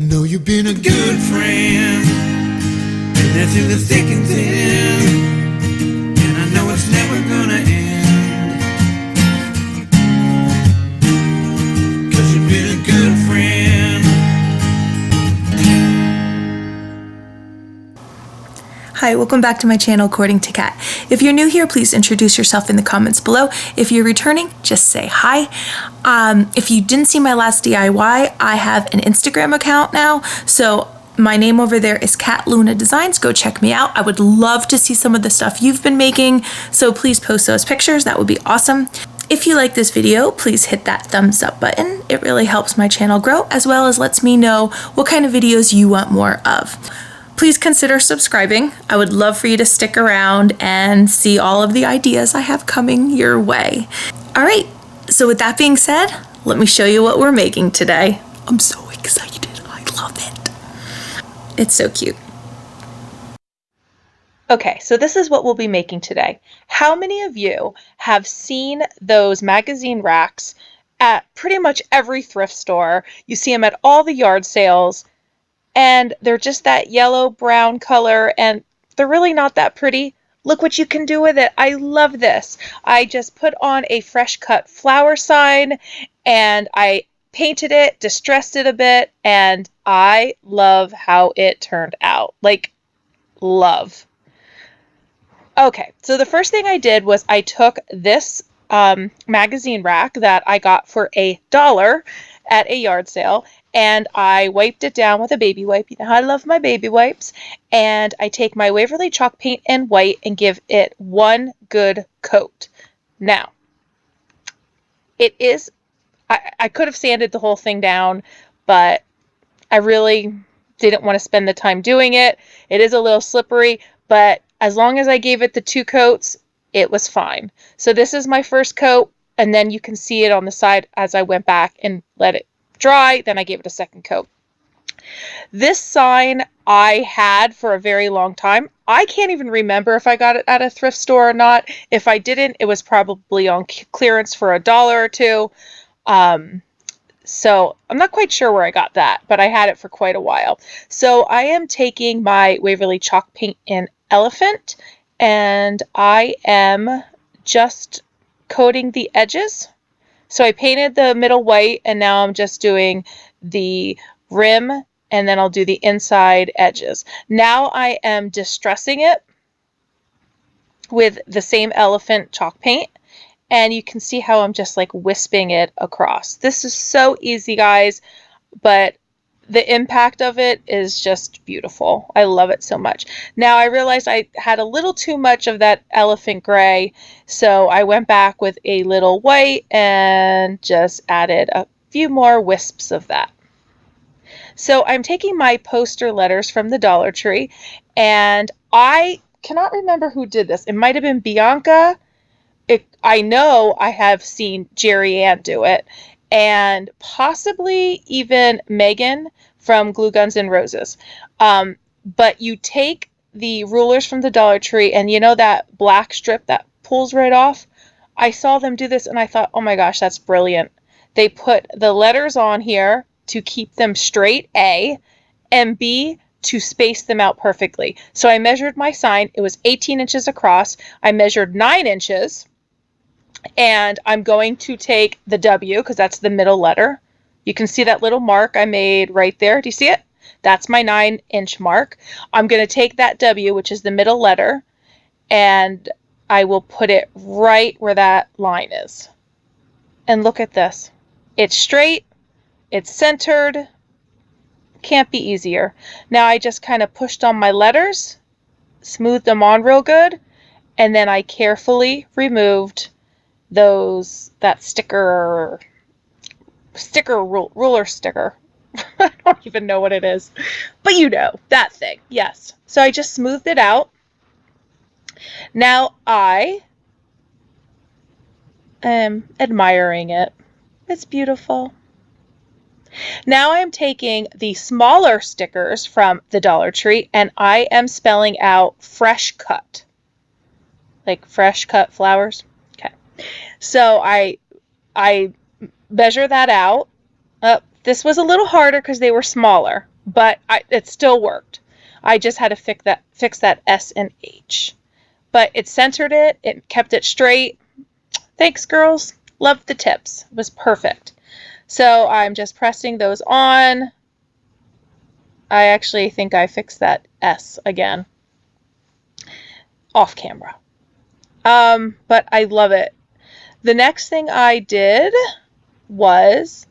Know you've been a good friend, and that's through the thick and thin, and I know it's never gonna end, 'cause you've been a good friend. Hi, welcome back to my channel, According to Kat. If you're new here, please introduce yourself in the comments below. If you're returning, just say hi. If you didn't see my last DIY, I have an Instagram account now, so my name over there is Kat Luna Designs. Go check me out. I would love to see some of the stuff you've been making, so please post those pictures. That would be awesome. If you like this video, please hit that thumbs up button. It really helps my channel grow, as well as lets me know what kind of videos you want more of. Please consider subscribing. I would love for you to stick around and see all of the ideas I have coming your way. All right, so with that being said, let me show you what we're making today. I'm so excited. I love it. It's so cute. Okay, so this is what we'll be making today. How many of you have seen those magazine racks at pretty much every thrift store? You see them at all the yard sales, and they're just that yellow brown color, and they're really not that pretty. Look what you can do with it. I love this. I just put on a fresh cut flower sign, and I painted it, distressed it a bit, and I love how it turned out. Like, love. Okay, so the first thing I did was I took this magazine rack that I got for $1 at a yard sale, and I wiped it down with a baby wipe. You know how I love my baby wipes. And I take my Waverly Chalk Paint in white and give it one good coat. Now, it is, I could have sanded the whole thing down, but I really didn't want to spend the time doing it. It is a little slippery, but as long as I gave it the 2 coats, it was fine. So this is my first coat, and then you can see it on the side as I went back and let it dry. Then I gave it a second coat. This sign I had for a very long time. I can't even remember if I got it at a thrift store or not. If I didn't, it was probably on clearance for $1 or $2. So I'm not quite sure where I got that, but I had it for quite a while. So I am taking my Waverly Chalk Paint in Elephant, and I am just coating the edges. So I painted the middle white, and now I'm just doing the rim, and then I'll do the inside edges. Now I am distressing it with the same Elephant chalk paint, and you can see how I'm just like wisping it across. This is so easy, guys, but the impact of it is just beautiful. I love it so much. Now I realized I had a little too much of that elephant gray, so I went back with a little white and just added a few more wisps of that. So I'm taking my poster letters from the Dollar Tree, and I cannot remember who did this. It might have been Bianca. I know I have seen Jerry Ann do it, and possibly even Megan from Glue Guns and Roses. But you take the rulers from the Dollar Tree, and you know that black strip that pulls right off? I saw them do this, and I thought, oh my gosh, that's brilliant. They put the letters on here to keep them straight, A, and B, to space them out perfectly. So I measured my sign. It was 18 inches across. I measured 9 inches. And I'm going to take the W, because that's the middle letter. You can see that little mark I made right there. Do you see it? That's my 9-inch mark. I'm going to take that W, which is the middle letter, and I will put it right where that line is. And look at this. It's straight. It's centered. Can't be easier. Now I just kind of pushed on my letters, smoothed them on real good, and then I carefully removed that ruler sticker. I don't even know what it is, but you know, that thing. Yes. So I just smoothed it out. Now I am admiring it. It's beautiful. Now I am taking the smaller stickers from the Dollar Tree, and I am spelling out fresh cut. Like fresh cut flowers. Okay. So I measure that out. This was a little harder because they were smaller, but it still worked. I just had to fix that S and H. But it centered it. It kept it straight. Thanks, girls. Loved the tips. It was perfect. So I'm just pressing those on. I actually think I fixed that S again off camera. But I love it. The next thing I did was,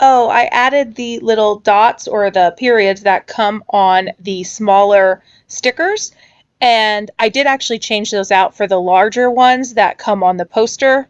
I added the little dots or the periods that come on the smaller stickers. And I did actually change those out for the larger ones that come on the poster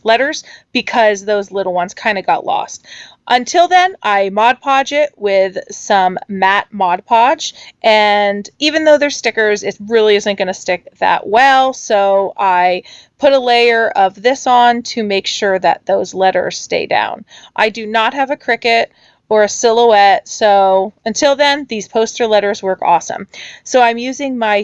letters, because those little ones kind of got lost. Until then, I Mod Podge it with some matte Mod Podge, and even though they're stickers, it really isn't going to stick that well, so I put a layer of this on to make sure that those letters stay down. I do not have a Cricut or a silhouette, so until then, these poster letters work awesome. So I'm using my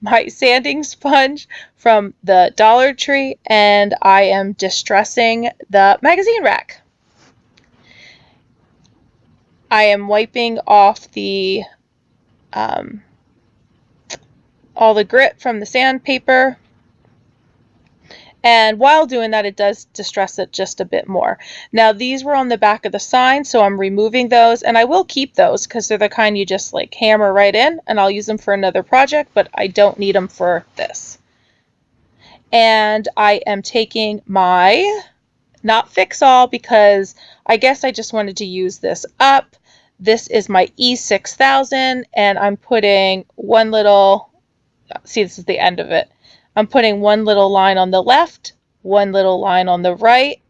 my sanding sponge from the Dollar Tree, and I am distressing the magazine rack. I am wiping off the all the grit from the sandpaper, and while doing that, it does distress it just a bit more. Now, these were on the back of the sign, so I'm removing those, and I will keep those because they're the kind you just like hammer right in, and I'll use them for another project, but I don't need them for this. And I am taking my, not fix all, because I guess I just wanted to use this up. This is my E6000, and I'm putting one little, see, this is the end of it. I'm putting one little line on the left, one little line on the right,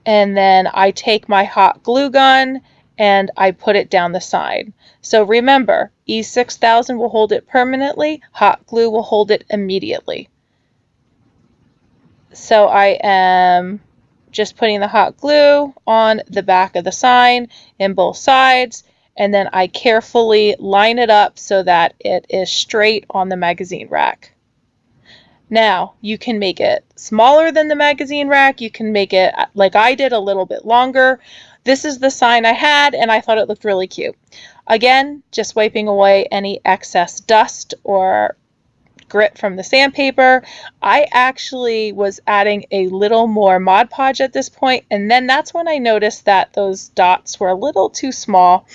and then I take my hot glue gun and I put it down the side. So remember, E6000 will hold it permanently, hot glue will hold it immediately. So I am just putting the hot glue on the back of the sign in both sides, and then I carefully line it up so that it is straight on the magazine rack. Now, you can make it smaller than the magazine rack. You can make it, like I did, a little bit longer. This is the sign I had, and I thought it looked really cute. Again, just wiping away any excess dust or grit from the sandpaper. I actually was adding a little more Mod Podge at this point, and then that's when I noticed that those dots were a little too small.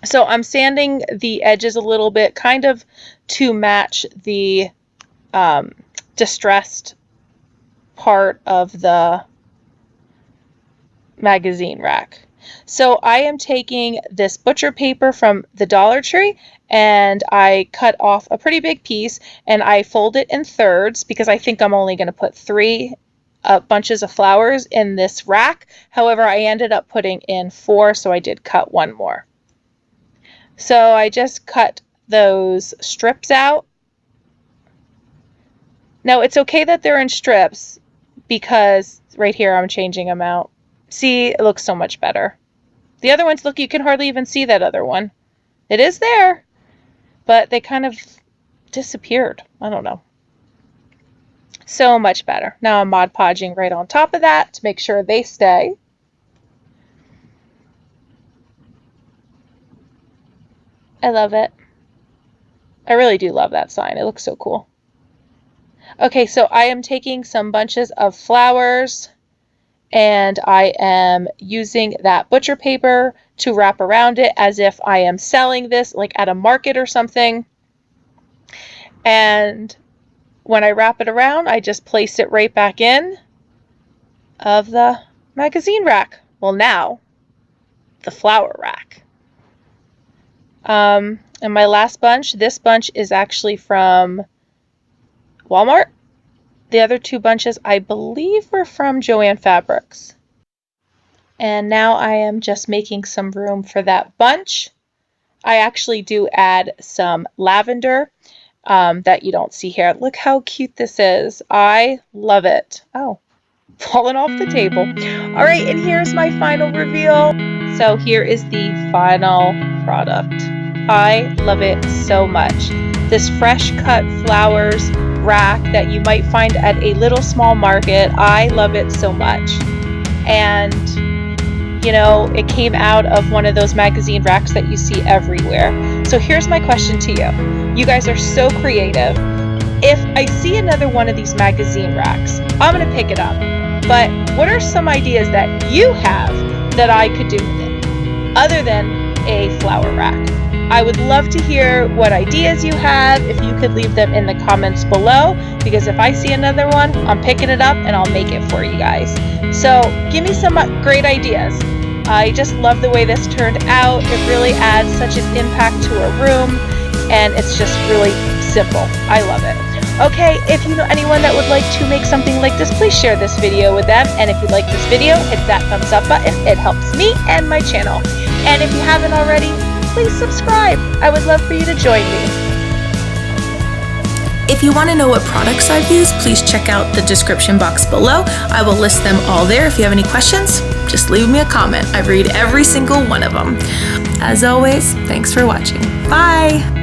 So I'm sanding the edges a little bit, kind of to match the distressed part of the magazine rack. So I am taking this butcher paper from the Dollar Tree, and I cut off a pretty big piece, and I fold it in thirds because I think I'm only going to put 3 bunches of flowers in this rack. However, I ended up putting in 4, so I did cut 1 more. So I just cut those strips out. Now, it's okay that they're in strips because right here I'm changing them out. See, it looks so much better. The other ones, look, you can hardly even see that other one. It is there, but they kind of disappeared. I don't know. So much better. Now I'm Mod Podging right on top of that to make sure they stay. I love it. I really do love that sign. It looks so cool. Okay, so I am taking some bunches of flowers, and I am using that butcher paper to wrap around it as if I am selling this like at a market or something. And when I wrap it around, I just place it right back in of the magazine rack. Well, now the flower rack. And my last bunch, this bunch is actually from Walmart. The other 2 bunches, I believe, were from Joann Fabrics. And now I am just making some room for that bunch. I actually do add some lavender that you don't see here. Look how cute this is. I love it. Oh, fallen off the table. All right, and here's my final reveal. So here is the final product. I love it so much. This fresh cut flowers rack that you might find at a little small market. I love it so much. And you know, it came out of one of those magazine racks that you see everywhere. So here's my question to you. You guys are so creative. If I see another one of these magazine racks, I'm going to pick it up. But what are some ideas that you have that I could do with it, other than a flower rack? I would love to hear what ideas you have, if you could leave them in the comments below, because if I see another one, I'm picking it up and I'll make it for you guys. So give me some great ideas. I just love the way this turned out. It really adds such an impact to a room, and it's just really simple. I love it. Okay, if you know anyone that would like to make something like this, please share this video with them. And if you like this video, hit that thumbs up button. It helps me and my channel. And if you haven't already, please subscribe. I would love for you to join me. If you want to know what products I've used, please check out the description box below. I will list them all there. If you have any questions, just leave me a comment. I read every single one of them. As always, thanks for watching. Bye!